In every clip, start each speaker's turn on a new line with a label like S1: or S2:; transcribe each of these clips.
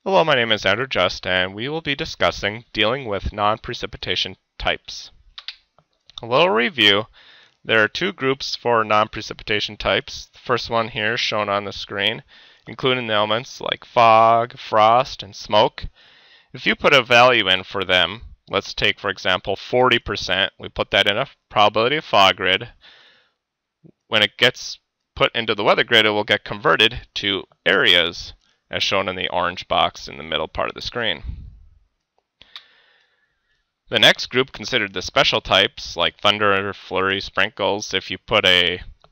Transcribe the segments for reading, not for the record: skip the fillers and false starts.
S1: Hello, my name is Andrew Just, and we will be discussing dealing with non-precipitation types. A little review. There are two groups for non-precipitation types. The first one here is shown on the screen, including the elements like fog, frost, and smoke. If you put a value in for them, let's take for example 40%, we put that in a probability of fog grid. When it gets put into the weather grid, it will get converted to areas, as shown in the orange box in the middle part of the screen. The next group considered the special types like thunder, flurry, sprinkles. If you put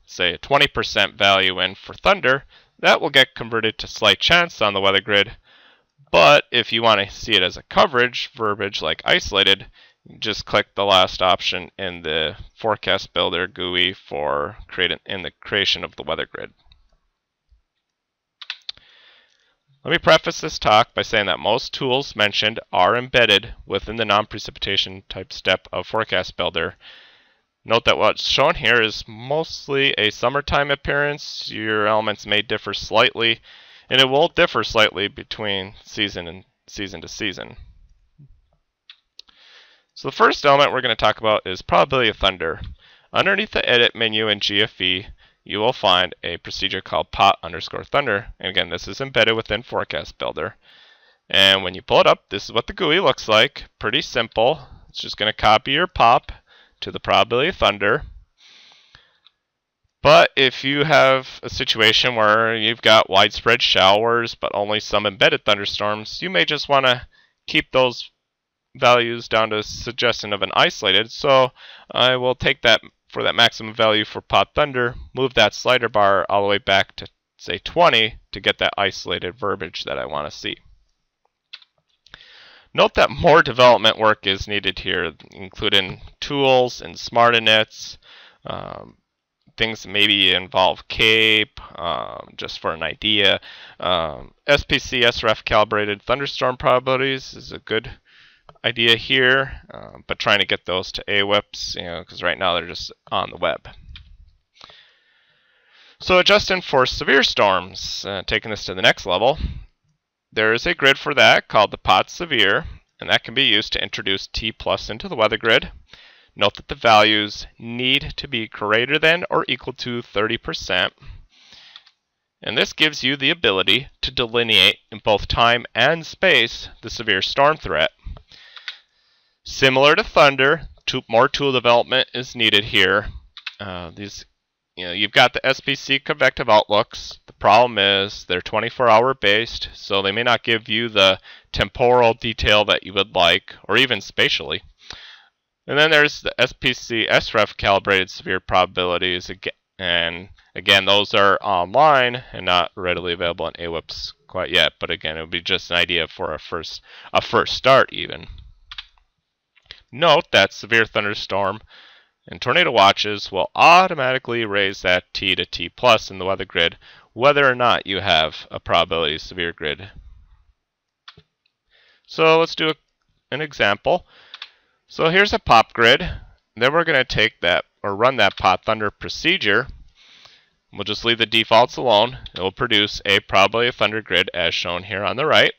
S1: say a 20% value in for thunder, that will get converted to slight chance on the weather grid. But if you want to see it as a coverage verbiage like isolated, just click the last option in the forecast builder GUI for the creation of the weather grid. Let me preface this talk by saying that most tools mentioned are embedded within the non-precipitation type step of Forecast Builder. Note that what's shown here is mostly a summertime appearance. Your elements may differ slightly, and it will differ slightly between season to season. So the first element we're going to talk about is probability of thunder. Underneath the Edit menu in GFE, you will find a procedure called PotThunder. And again, this is embedded within Forecast Builder. And when you pull it up, this is what the GUI looks like. Pretty simple. It's just going to copy your pop to the probability of thunder. But if you have a situation where you've got widespread showers but only some embedded thunderstorms, you may just want to keep those values down to a suggestion of an isolated. So I will take that for that maximum value for PotThunder, move that slider bar all the way back to say 20 to get that isolated verbiage that I want to see. Note that more development work is needed here, including tools and smart inits, things that maybe involve CAPE, just for an idea. SPC SREF calibrated thunderstorm probabilities is a good idea here, but trying to get those to AWIPs, because right now they're just on the web. So adjusting for severe storms, taking this to the next level, there is a grid for that called the Pot Severe, and that can be used to introduce T+ into the weather grid. Note that the values need to be greater than or equal to 30%. And this gives you the ability to delineate in both time and space the severe storm threat. Similar to thunder, more tool development is needed here. You've got the SPC convective outlooks. The problem is they're 24-hour based, so they may not give you the temporal detail that you would like, or even spatially. And then there's the SPC SREF calibrated severe probabilities, and again, those are online and not readily available in AWIPs quite yet. But again, it would be just an idea for a first start even. Note that severe thunderstorm and tornado watches will automatically raise that T to T+ in the weather grid, whether or not you have a probability severe grid. So let's do an example. So here's a pop grid. Then we're going to take that or run that PotThunder procedure. We'll just leave the defaults alone. It will produce a probability of thunder grid as shown here on the right.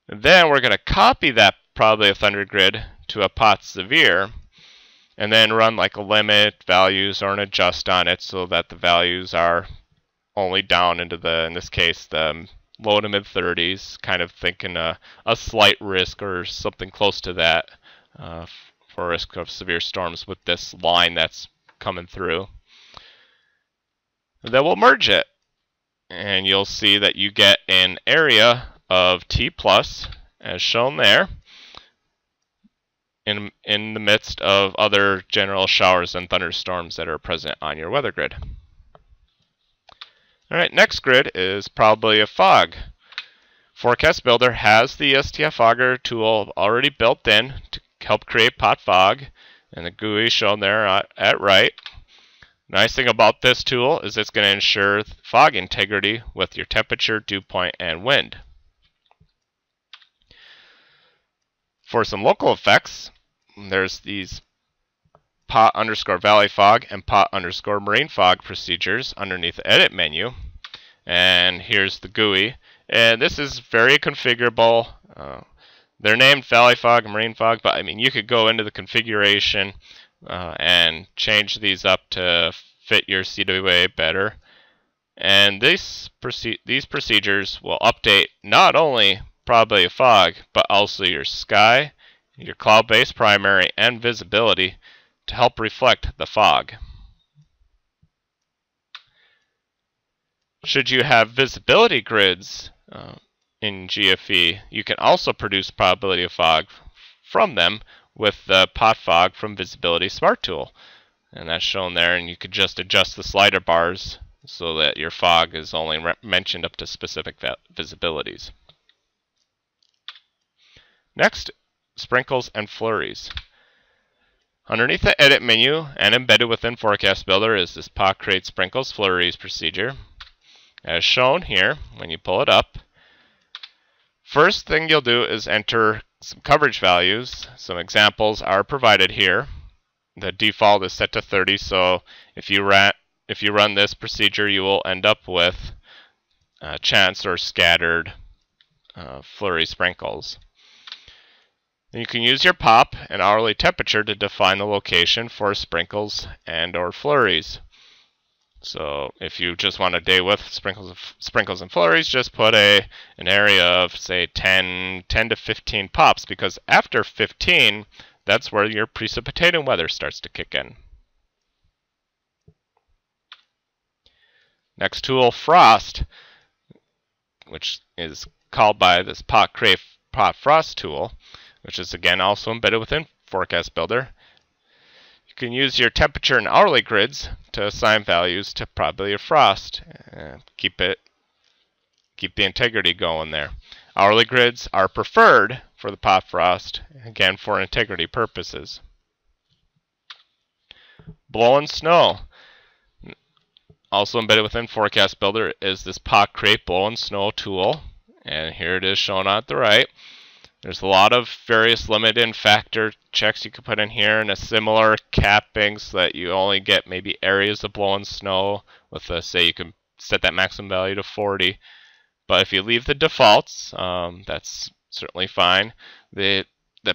S1: And then we're going to copy that probability of thunder grid to a Pot Severe, and then run like a limit values or an adjust on it so that the values are only down into in this case, the low to mid 30s, kind of thinking a slight risk or something close to that for risk of severe storms with this line that's coming through. And then we'll merge it, and you'll see that you get an area of T+ as shown there, in the midst of other general showers and thunderstorms that are present on your weather grid. Alright, next grid is probability of fog. Forecast Builder has the STFogger tool already built in to help create PotFog, and the GUI shown there at right. Nice thing about this tool is it's going to ensure fog integrity with your temperature, dew point, and wind. For some local effects, there's these pot_valley fog and pot_marine fog procedures underneath the edit menu. And here's the GUI. And this is very configurable. They're named Valley Fog and Marine Fog, but I mean, you could go into the configuration and change these up to fit your CWA better. And these procedures will update not only probability of fog, but also your sky, your cloud-based primary, and visibility to help reflect the fog. Should you have visibility grids in GFE, you can also produce probability of fog from them with the PotFog from Visibility Smart Tool. And that's shown there, and you could just adjust the slider bars so that your fog is only mentioned up to specific visibilities. Next, sprinkles and flurries. Underneath the Edit menu and embedded within Forecast Builder is this Pot Create Sprinkles Flurries procedure. As shown here, when you pull it up, first thing you'll do is enter some coverage values. Some examples are provided here. The default is set to 30, so if you run this procedure, you will end up with chance or scattered flurry sprinkles. You can use your pop and hourly temperature to define the location for sprinkles and or flurries. So if you just want a day with sprinkles and flurries, just put an area of, say, 10 to 15 pops, because after 15, that's where your precipitating weather starts to kick in. Next tool, Frost, which is called by this Pot Frost tool, which is again also embedded within Forecast Builder. You can use your temperature and hourly grids to assign values to probability of frost. Keep the integrity going there. Hourly grids are preferred for the Pot Frost, again for integrity purposes. Blowing snow. Also embedded within Forecast Builder is this Pot Create Blowing Snow tool, and here it is shown on the right. There's a lot of various limit in factor checks you can put in here, and a similar capping so that you only get maybe areas of blowing snow with, say, you can set that maximum value to 40. But if you leave the defaults, that's certainly fine. The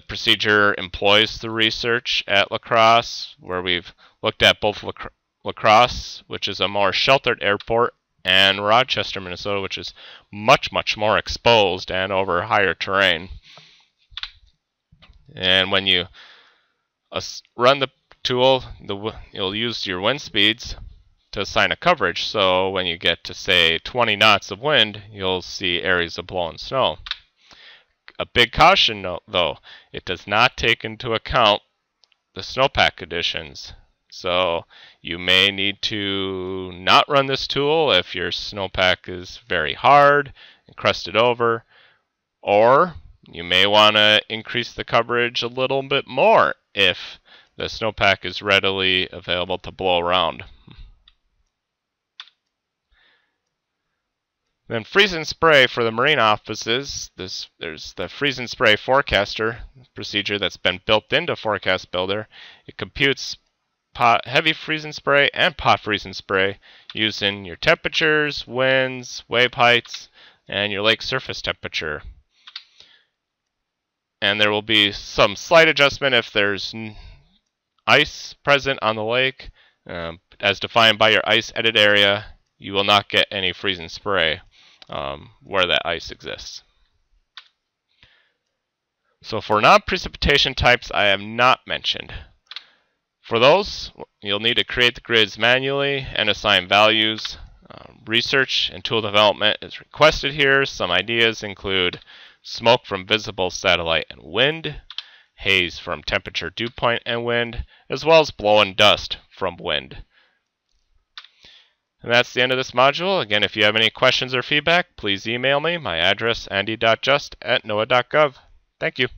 S1: procedure employs the research at La Crosse, where we've looked at both La Crosse, which is a more sheltered airport, and Rochester, Minnesota, which is much, much more exposed and over higher terrain. And when you run the tool, you'll use your wind speeds to assign a coverage. So when you get to, say, 20 knots of wind, you'll see areas of blowing snow. A big caution note, though, it does not take into account the snowpack conditions. So you may need to not run this tool if your snowpack is very hard and crusted over, or you may want to increase the coverage a little bit more if the snowpack is readily available to blow around. Then freeze and spray for the marine offices. There's the freeze and spray forecaster procedure that's been built into Forecast Builder. It computes heavy freeze and spray and pot freeze and spray using your temperatures, winds, wave heights, and your lake surface temperature. And there will be some slight adjustment if there's ice present on the lake. As defined by your ice edit area, you will not get any freeze and spray where that ice exists. So for non-precipitation types I have not mentioned. For those, you'll need to create the grids manually and assign values. Research and tool development is requested here. Some ideas include smoke from visible satellite and wind, haze from temperature dew point and wind, as well as blowing dust from wind. And that's the end of this module. Again, if you have any questions or feedback, please email me. My address, andy.just@noaa.gov. Thank you.